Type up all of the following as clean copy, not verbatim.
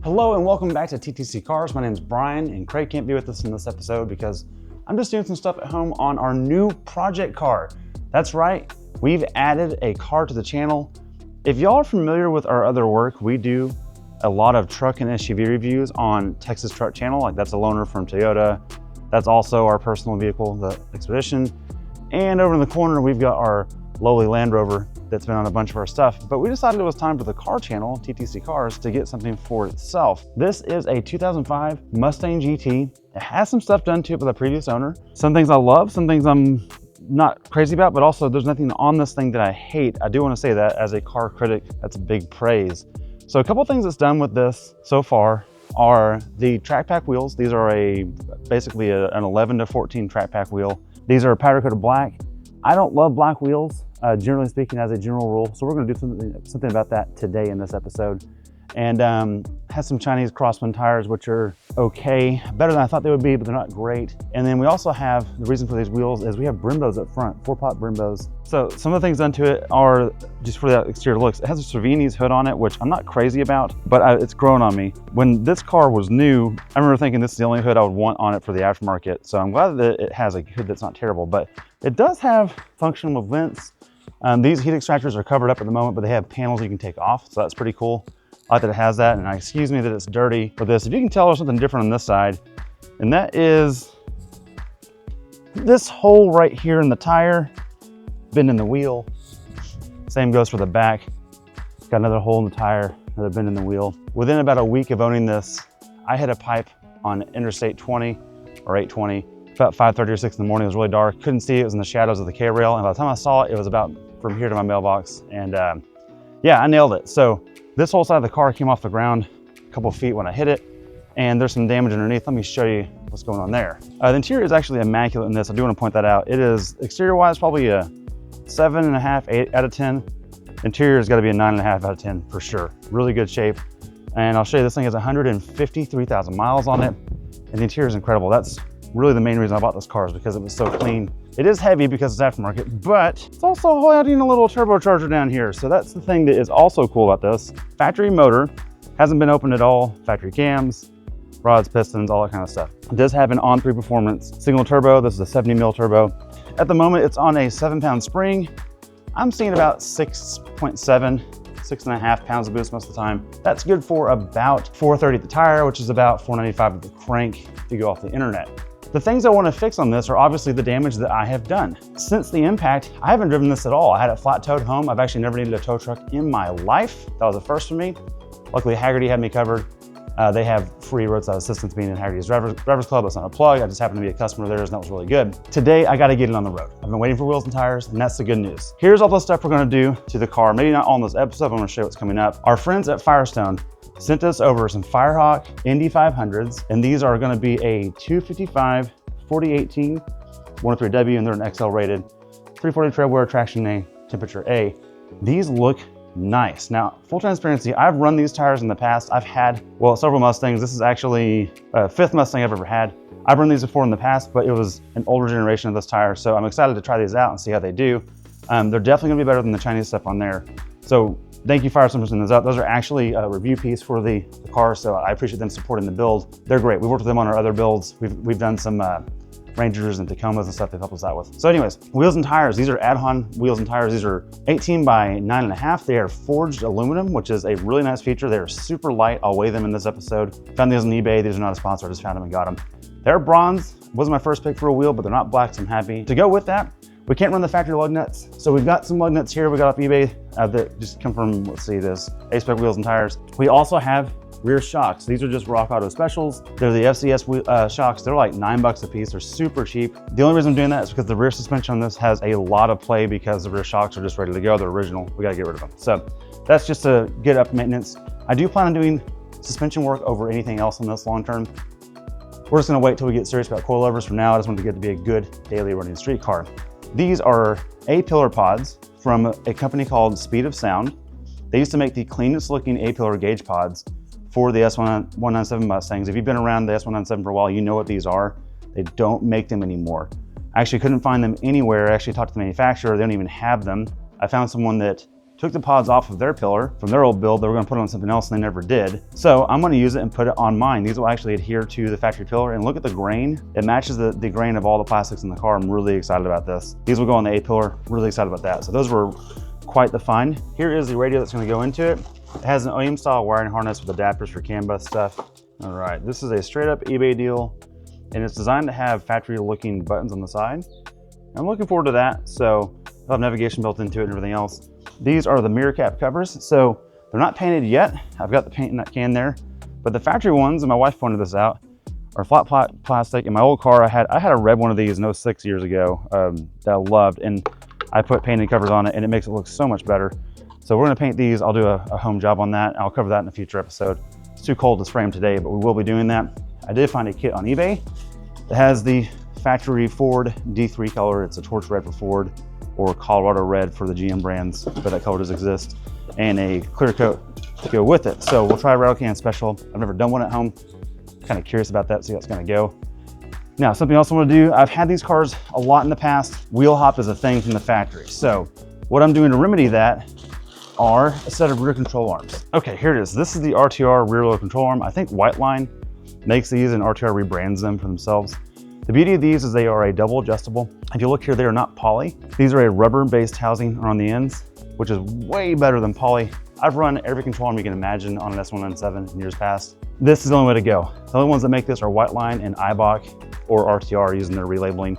Hello and welcome back to TTC Cars. My name is Brian, and Craig can't be with us in this episode because I'm just doing some stuff at home on our new project car. That's right, we've added a car to the channel. If y'all are familiar with our other work, we do a lot of truck and SUV reviews on Texas Truck Channel. Like that's a loaner from Toyota. That's also our personal vehicle, the Expedition. And over in the corner, we've got our lowly Land Rover that's been on a bunch of our stuff, but we decided it was time for the car channel, TTC Cars, to get something for itself. This is a 2005 Mustang GT. It has some stuff done to it by the previous owner. Some things I love, some things I'm not crazy about, but also there's nothing on this thing that I hate. I do want to say that as a car critic, that's a big praise. So a couple things that's done with this so far are the track pack wheels. These are basically an 11 to 14 track pack wheel. These are powder coated black. I don't love black wheels, generally speaking, as a general rule. So we're going to do something about that today in this episode. And has some Chinese crosswind tires, which are okay, better than I thought they would be, but they're not great. And then we also have, the reason for these wheels is we have Brimbos up front, 4-pot Brimbos. So some of the things done to it are, just for the exterior looks, it has a Cervini's hood on it, which I'm not crazy about, but it's grown on me. When this car was new, I remember thinking this is the only hood I would want on it for the aftermarket. So I'm glad that it has a hood that's not terrible, but it does have functional vents. These heat extractors are covered up at the moment, but they have panels you can take off, so that's pretty cool. I like that it has that, and excuse me that it's dirty with this. If you can tell, there's something different on this side, and that is this hole right here in the tire, bend in the wheel. Same goes for the back. Got another hole in the tire, another bend in the wheel. Within about a week of owning this, I hit a pipe on Interstate 20 or 820. About 5:30 or 6 in the morning. It was really dark. Couldn't see it. It was in the shadows of the K-rail. And by the time I saw it, it was about from here to my mailbox. And yeah, I nailed it. So this whole side of the car came off the ground a couple feet when I hit it. And there's some damage underneath. Let me show you what's going on there. The interior is actually immaculate in this. I do want to point that out. It is, exterior-wise, probably a 7.5, 8 out of 10. Interior has got to be a 9.5 out of 10 for sure. Really good shape. And I'll show you, this thing has 153,000 miles on it. And the interior is incredible. That's really the main reason I bought this car, is because it was so clean. It is heavy because it's aftermarket, but it's also adding a little turbocharger down here. So that's the thing that is also cool about this. Factory motor, hasn't been opened at all. Factory cams, rods, pistons, all that kind of stuff. It does have an on-3 performance single turbo. This is a 70 mil turbo. At the moment, it's on a 7-pound spring. I'm seeing about 6.5 pounds of boost most of the time. That's good for about 430 at the tire, which is about 495 at the crank if you go off the internet. The things I want to fix on this are obviously the damage that I have done. Since the impact, I haven't driven this at all. I had it flat towed home. I've actually never needed a tow truck in my life. That was a first for me. Luckily, Haggerty had me covered. They have free roadside assistance being in Haggerty's Drivers Club. That's not a plug. I just happened to be a customer of theirs, and that was really good. Today, I got to get it on the road. I've been waiting for wheels and tires, and that's the good news. Here's all the stuff we're going to do to the car. Maybe not all in this episode, but I'm going to show you what's coming up. Our friends at Firestone sent us over some Firehawk Indy 500s, and these are going to be a 255 4018 103W, and they're an XL rated 340 tread wear, traction A, temperature A. These look nice. Now, full transparency, I've run these tires in the past. I've had, well, several Mustangs. This is actually a 5th Mustang I've ever had. I've run these before in the past, but it was an older generation of this tire, so I'm excited to try these out and see how they do. They're definitely gonna be better than the Chinese stuff on there. So thank you, Firestone, for sending those out. Those are actually a review piece for the car, so I appreciate them supporting the build. They're great. We've worked with them on our other builds. We've done some Rangers and Tacomas and stuff they've helped us out with. So anyways, wheels and tires. These are Adhon wheels and tires. These are 18 by 9.5. They are forged aluminum, which is a really nice feature. They're super light. I'll weigh them in this episode. Found these on eBay. These are not a sponsor. I just found them and got them. They're bronze. Wasn't my first pick for a wheel, but they're not black, so I'm happy. To go with that, we can't run the factory lug nuts. So we've got some lug nuts here we got off eBay that just come from, let's see, this A-Spec wheels and tires. We also have rear shocks. These are just Rock Auto specials. They're the FCS shocks. They're like $9 a piece. They're super cheap. The only reason I'm doing that is because the rear suspension on this has a lot of play because the rear shocks are just ready to go. They're original. We got to get rid of them. So that's just a good up maintenance. I do plan on doing suspension work over anything else on this long term. We're just going to wait till we get serious about coilovers. For now, I just want to get it to be a good daily running street car. These are A-pillar pods from a company called Speed of Sound. They used to make the cleanest looking A-pillar gauge pods for the S197 Mustangs. If you've been around the S197 for a while, you know what these are. They don't make them anymore. I actually couldn't find them anywhere. I actually talked to the manufacturer. They don't even have them. I found someone that took the pods off of their pillar from their old build. They were gonna put it on something else and they never did. So I'm gonna use it and put it on mine. These will actually adhere to the factory pillar, and look at the grain. It matches the grain of all the plastics in the car. I'm really excited about this. These will go on the A pillar, really excited about that. So those were quite the find. Here is the radio that's gonna go into it. It has an OEM style wiring harness with adapters for CAN bus stuff. All right, this is a straight up eBay deal, and it's designed to have factory looking buttons on the side. I'm looking forward to that. So I'll have navigation built into it and everything else. These are the mirror cap covers. So they're not painted yet. I've got the paint in that can there, but the factory ones, and my wife pointed this out, are flat plastic. In my old car, I had a red one of these in 06 years ago that I loved, and I put painted covers on it and it makes it look so much better. So we're gonna paint these. I'll do a home job on that. I'll cover that in a future episode. It's too cold to spray them today, but we will be doing that. I did find a kit on eBay that has the factory Ford D3 color. It's a torch red for Ford or Colorado red for the GM brands, but that color does exist, and a clear coat to go with it. So we'll try a rattle can special. I've never done one at home. Kind of curious about that, see how it's gonna go. Now, something else I wanna do, I've had these cars a lot in the past. Wheel hop is a thing from the factory. So what I'm doing to remedy that are a set of rear control arms. Okay, here it is. This is the RTR rear load control arm. I think Whiteline makes these and RTR rebrands them for themselves. The beauty of these is they are a double adjustable. If you look here, they are not poly. These are a rubber-based housing on the ends, which is way better than poly. I've run every control arm you can imagine on an S197 in years past. This is the only way to go. The only ones that make this are Whiteline and Eibach or RTR using their relabeling.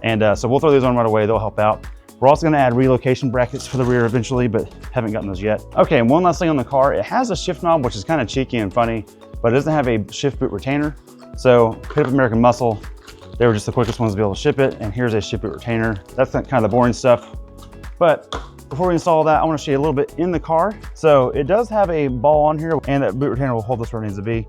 And so we'll throw these on right away. They'll help out. We're also gonna add relocation brackets for the rear eventually, but haven't gotten those yet. Okay, and one last thing on the car. It has a shift knob, which is kind of cheeky and funny, but it doesn't have a shift boot retainer. So hit up American Muscle. They were just the quickest ones to be able to ship it. And here's a shift boot retainer. That's kind of the boring stuff. But before we install that, I wanna show you a little bit in the car. So it does have a ball on here, and that boot retainer will hold this where it needs to be.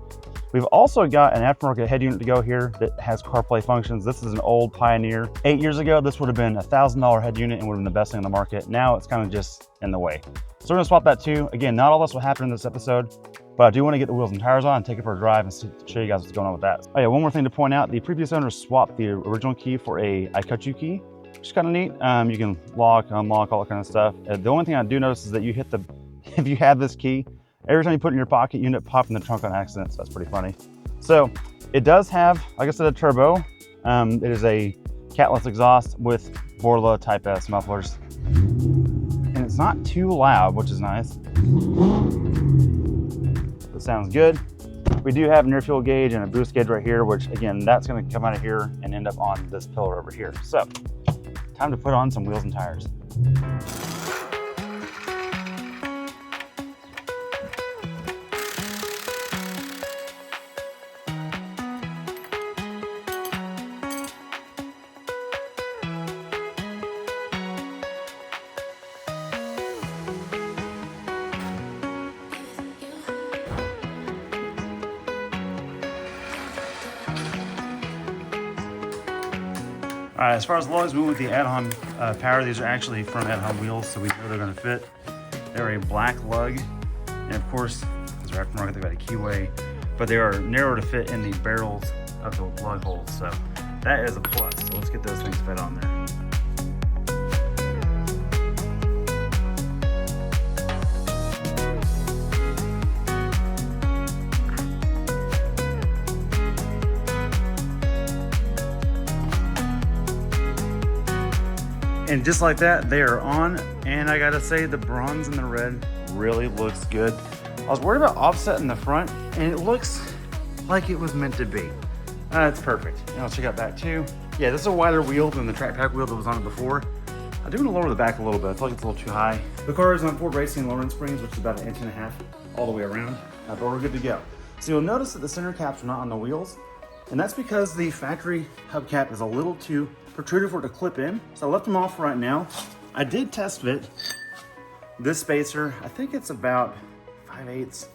We've also got an aftermarket head unit to go here that has CarPlay functions. This is an old Pioneer. 8 years ago, this would have been a $1,000 head unit and would have been the best thing on the market. Now it's kind of just in the way. So we're gonna swap that too. Again, not all this will happen in this episode, but I do want to get the wheels and tires on and take it for a drive and show you guys what's going on with that. Oh yeah, one more thing to point out. The previous owner swapped the original key for a I cut you key, which is kind of neat. You can lock, unlock, all that kind of stuff. The only thing I do notice is that you hit if you have this key, every time you put it in your pocket, you end up popping the trunk on accident, so that's pretty funny. So it does have, like I said, a turbo. It is a catless exhaust with Borla Type S mufflers. And it's not too loud, which is nice. It sounds good. We do have an air fuel gauge and a boost gauge right here, which again, that's gonna come out of here and end up on this pillar over here. So, time to put on some wheels and tires. All right, as far as lugs, we went with the add-on power. These are actually from add-on wheels, so we know they're gonna fit. They're a black lug, and of course, these are aftermarket, they've got a keyway, but they are narrow to fit in the barrels of the lug holes, so that is a plus. So let's get those things fit on there. And just like that, they are on. And I gotta say, the bronze and the red really looks good. I was worried about offset in the front, and it looks like it was meant to be. It's perfect. And I'll check out back too. Yeah, this is a wider wheel than the track pack wheel that was on it before. I do want to lower the back a little bit. I feel like it's a little too high. The car is on Ford Racing lowering springs, which is about 1.5 inches all the way around. But we're good to go. So you'll notice that the center caps are not on the wheels, and that's because the factory hubcap is a little too protruded for it to clip in. So I left them off right now. I did test fit this spacer. I think it's about 5/8. It's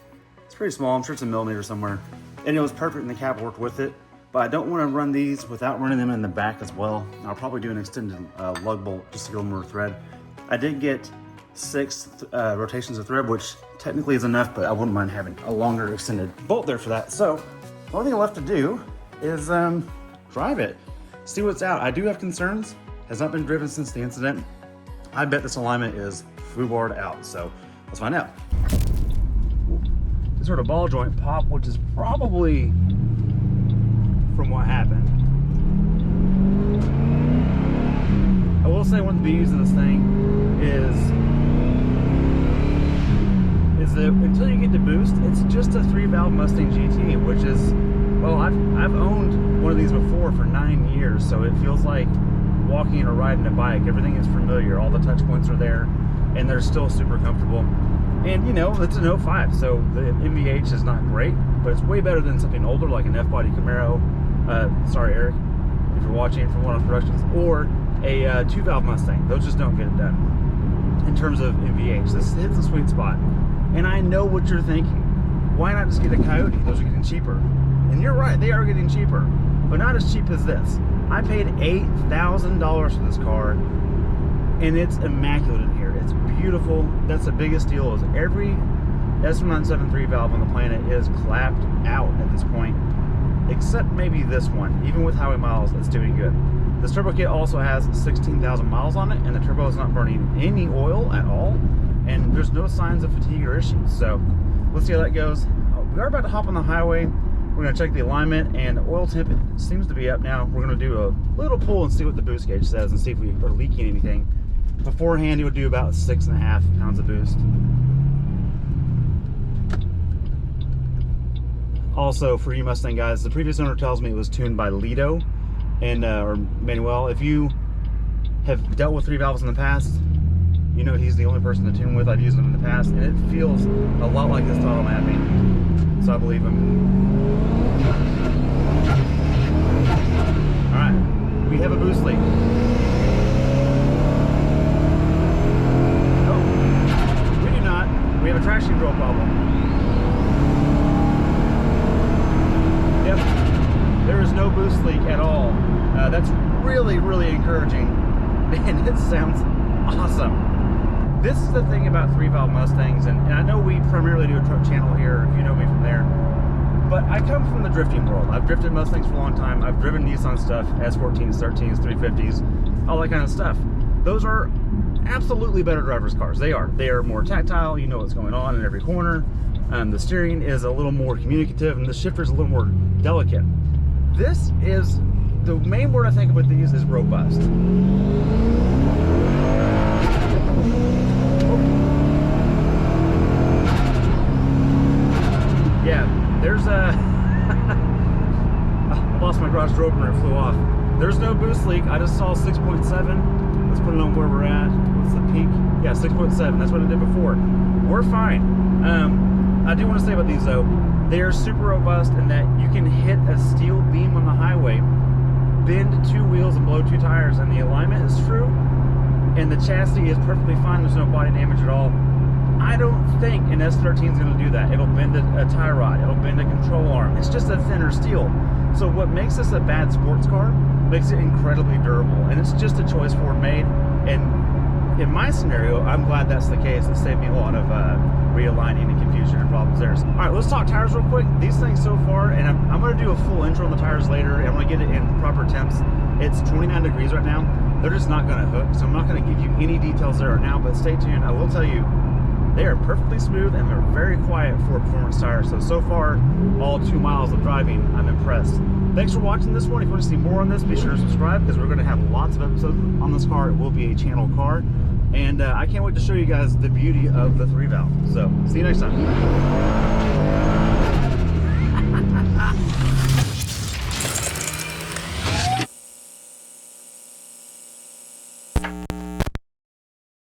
pretty small. I'm sure it's a millimeter somewhere. And it was perfect, and the cap worked with it. But I don't want to run these without running them in the back as well. I'll probably do an extended lug bolt just to get a little more thread. I did get 6 rotations of thread, which technically is enough, but I wouldn't mind having a longer extended bolt there for that. So the only thing left to do is drive it, see what's out. I do have concerns. Has not been driven since the incident. I bet this alignment is we wore it out. So let's find out. This sort of ball joint pop, which is probably from what happened. I will say one of the beauties of this thing is that until you get to boost, it's just a 3-valve Mustang GT, which is, well, I've owned one of these before for 9 years, so it feels like walking or riding a bike. Everything is familiar. All the touch points are there, and they're still super comfortable. And you know, it's an 05, so the MVH is not great, but it's way better than something older like an F-body Camaro. Sorry, Eric, if you're watching from one of the productions, or a 2-valve Mustang. Those just don't get it done. In terms of MVH, this hits the sweet spot. And I know what you're thinking. Why not just get a Coyote? Those are getting cheaper. And you're right, they are getting cheaper, but not as cheap as this. I paid $8,000 for this car, and it's immaculate in here. It's beautiful. That's the biggest deal, is every S197 3-valve on the planet is clapped out at this point, except maybe this one. Even with highway miles, it's doing good. This turbo kit also has 16,000 miles on it, and the turbo is not burning any oil at all, and there's no signs of fatigue or issues. So let's see how that goes. We are about to hop on the highway. We're going to check the alignment, and the oil temp seems to be up now. We're going to do a little pull and see what the boost gauge says and see if we are leaking anything. Beforehand, it would do about 6.5 pounds of boost. Also, for you Mustang guys, the previous owner tells me it was tuned by Lido and or Manuel. If you have dealt with 3-valves in the past, you know he's the only person to tune with. I've used them in the past, and it feels a lot like this throttle mapping. So I believe him. All right, we have a boost leak. No, we do not. We have a traction control problem. Yep, there is no boost leak at all. That's really, really encouraging, and it sounds awesome. This is the thing about 3-valve Mustangs, and I know we primarily do a truck channel here, if you know me from there, but I come from the drifting world. I've drifted Mustangs for a long time. I've driven Nissan stuff, S14s, 13s, 350s, all that kind of stuff. Those are absolutely better driver's cars. They are. They are more tactile. You know what's going on in every corner. The steering is a little more communicative, and the shifter is a little more delicate. This is, the main word I think with these is robust. Yeah, there's a I lost my garage door opener, it flew off. There's no boost leak. I just saw 6.7. Let's put it on where we're at. What's the peak? Yeah, 6.7. That's what I did before. We're fine. I do want to say about these though, they are super robust in that you can hit a steel beam on the highway, bend 2 wheels and blow 2 tires, and the alignment is true, and the chassis is perfectly fine. There's no body damage at all. I don't think an S13 is going to do that. It'll bend a tie rod. It'll bend a control arm. It's just a thinner steel. So what makes this a bad sports car makes it incredibly durable. And it's just a choice Ford made. And in my scenario, I'm glad that's the case. It saved me a lot of realigning and confusion and problems there. All right, let's talk tires real quick. These things so far, and I'm going to do a full intro on the tires later. I'm going to get it in proper temps. It's 29 degrees right now. They're just not going to hook. So I'm not going to give you any details there right now, but stay tuned. I will tell you, they are perfectly smooth and they're very quiet for a performance tire. So far, all 2 miles of driving, I'm impressed. Thanks for watching this one. If you want to see more on this, be sure to subscribe because we're going to have lots of episodes on this car. It will be a channel car. And I can't wait to show you guys the beauty of the 3-valve. So, see you next time.